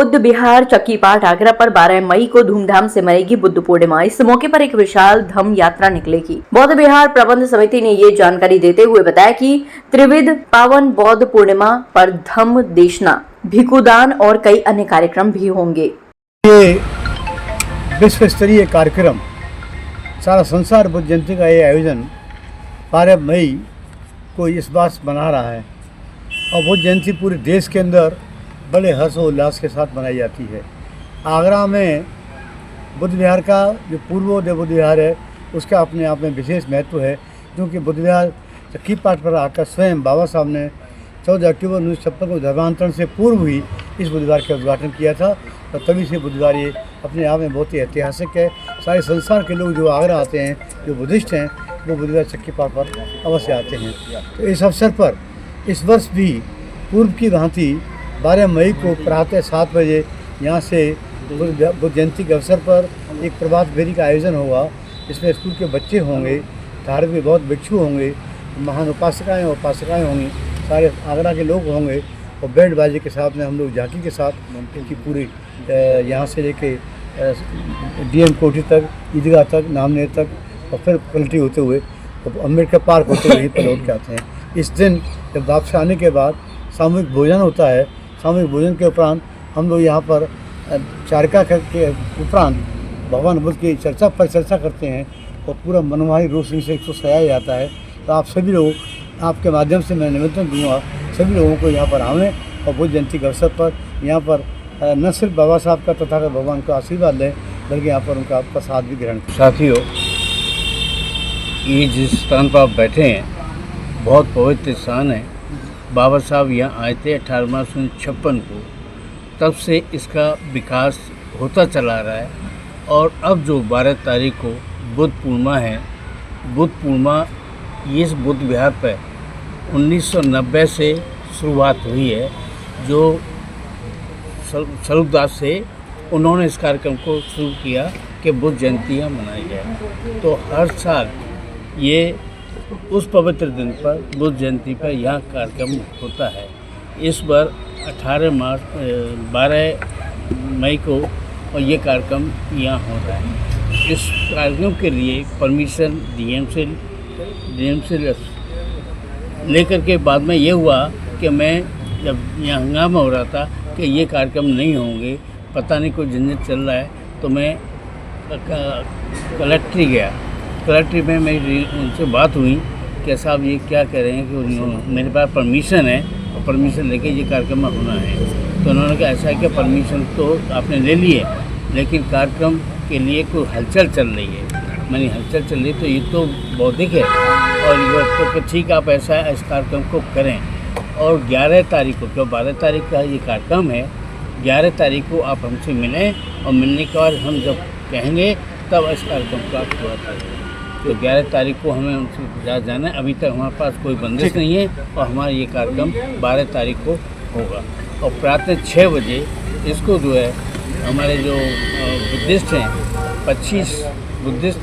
बुद्ध विहार चक्कीपाट आगरा पर 12 मई को धूमधाम से मनेगी बुद्ध पूर्णिमा। इस मौके पर एक विशाल धम्म यात्रा निकलेगी। बौद्ध विहार प्रबंध समिति ने ये जानकारी देते हुए बताया कि त्रिविध पावन बौद्ध पूर्णिमा पर धम्म देशना, भिक्षुदान और कई अन्य कार्यक्रम भी होंगे। ये विश्व स्तरीय कार्यक्रम सारा संसार बुद्ध जयंती का ये आयोजन 12 मई को इस बार मना रहा है और बुद्ध जयंती पूरे देश के अंदर बड़े हर्षोल्लास के साथ मनाई जाती है। आगरा में बुद्ध विहार का जो पूर्वोदय बुद्ध विहार है उसका अपने आप में विशेष महत्व है, क्योंकि बुद्ध विहार चक्कीपाट पर आकर स्वयं बाबा साहब ने 14 अक्टूबर 1956 को धर्मांतरण से पूर्व ही इस बुद्ध विहार का उद्घाटन किया था और तभी से बुद्ध विहार ये अपने आप में बहुत ही ऐतिहासिक है। सारे संसार के लोग जो आगरा आते हैं, जो बुद्धिस्ट हैं, वो बुद्ध विहार चक्कीपाट पर अवश्य आते हैं। तो इस अवसर पर इस वर्ष भी पूर्व की भांति 12 मई को प्रातः 7 बजे यहाँ से बुद्ध जयंती के अवसर पर एक प्रभात फेरी का आयोजन होगा। इसमें स्कूल के बच्चे होंगे, धार्मिक बहुत भिक्षु होंगे, महान उपासकाएँ और उपासकाएँ होंगी, सारे आगरा के लोग होंगे और बैंड बाजे के साथ में हम लोग झांकी के साथ उनकी पूरी यहाँ से लेके डीएम कोठी तक, ईदगाह तक, नामनेर तक और फिर पलटी होते हुए अम्बेडकर पार्क होते हुए यहीं पर लौट के आते हैं। इस दिन जब वापस आने के बाद सामूहिक भोजन होता है। सामूहिक भोजन के उपरांत हम लोग यहाँ पर चारिका के उपरांत भगवान बुद्ध की चर्चा करते हैं और पूरा मनोहारी रोशनी से इसको सजाया जाता है। तो आप सभी लोग, आपके माध्यम से मैं निमंत्रण दूंगा सभी लोगों को यहाँ पर आवें और बुद्ध जयंती के अवसर पर यहाँ पर न सिर्फ बाबा साहब का तथा भगवान का आशीर्वाद लें, बल्कि यहाँ पर उनका प्रसाद भी ग्रहण करें। साथियों, ये जिस स्थान पर आप बैठे हैं बहुत पवित्र स्थान है। बाबा साहब यहाँ आए थे 18 मार्च 1956 को, तब से इसका विकास होता चला रहा है। और अब जो 12 तारीख को बुद्ध पूर्णिमा है, बुद्ध पूर्णिमा इस बुद्ध विहार पर 1990 से शुरुआत हुई है। जो स्वरूपदास से उन्होंने इस कार्यक्रम को शुरू किया कि बुद्ध जयंती मनाई जाए। तो हर साल ये उस पवित्र दिन पर बुद्ध जयंती पर यह कार्यक्रम होता है। इस बार 12 मई को और ये कार्यक्रम यहाँ हो रहा है। इस कार्यक्रम के लिए परमिशन डीएम से लेकर के बाद में ये हुआ कि मैं जब यहाँ हंगामा हो रहा था कि ये कार्यक्रम नहीं होंगे, पता नहीं कोई झंझट चल रहा है, तो मैं कलेक्ट्री गया। कलेक्ट्री में मेरी उनसे बात हुई कि साहब ये क्या कह रहे हैं कि मेरे पास परमिशन है और परमिशन लेके ये कार्यक्रम होना है। तो उन्होंने कहा ऐसा है कि परमिशन तो आपने ले ली है, लेकिन कार्यक्रम के लिए कोई हलचल चल रही है। मैंने हलचल चल रही तो ये तो बौद्धिक है और ये तो ठीक आप ऐसा इस कार्यक्रम को करें। और 11 तारीख को, क्यों 12 तारीख का ये कार्यक्रम है, 11 तारीख को आप हमसे मिलें और मिलने के बाद हम जब कहेंगे तब इस कार्यक्रम को आप पूरा करें। तो 11 तारीख को हमें उनसे जाना है। अभी तक हमारे पास कोई बंदिश नहीं है और हमारा ये कार्यक्रम 12 तारीख को होगा। और प्रातः 6 बजे इसको जो है हमारे जो बुद्धिस्ट हैं 25 बुद्धिस्ट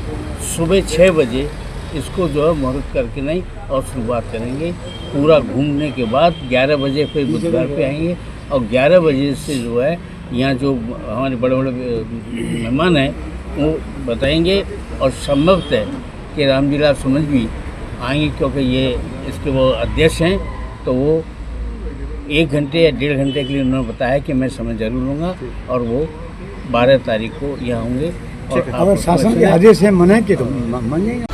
सुबह 6 बजे इसको जो है मुहूर्त करके नहीं और शुरुआत करेंगे। पूरा घूमने के बाद 11 बजे फिर बुद्ध विहार पे आएंगे और 11 बजे से जो है यहाँ जो हमारे बड़े बड़े मेहमान हैं वो बताएंगे। और संभवतः है कि रामजीलाल सुमन भी आएंगे, क्योंकि ये इसके वो अध्यक्ष हैं। तो वो 1 घंटे या 1.5 घंटे के लिए उन्होंने बताया कि मैं समय जरूर लूँगा और वो 12 तारीख को यहाँ होंगे। अगर शासन के आदेश है मनाए के तो मान जाएंगे।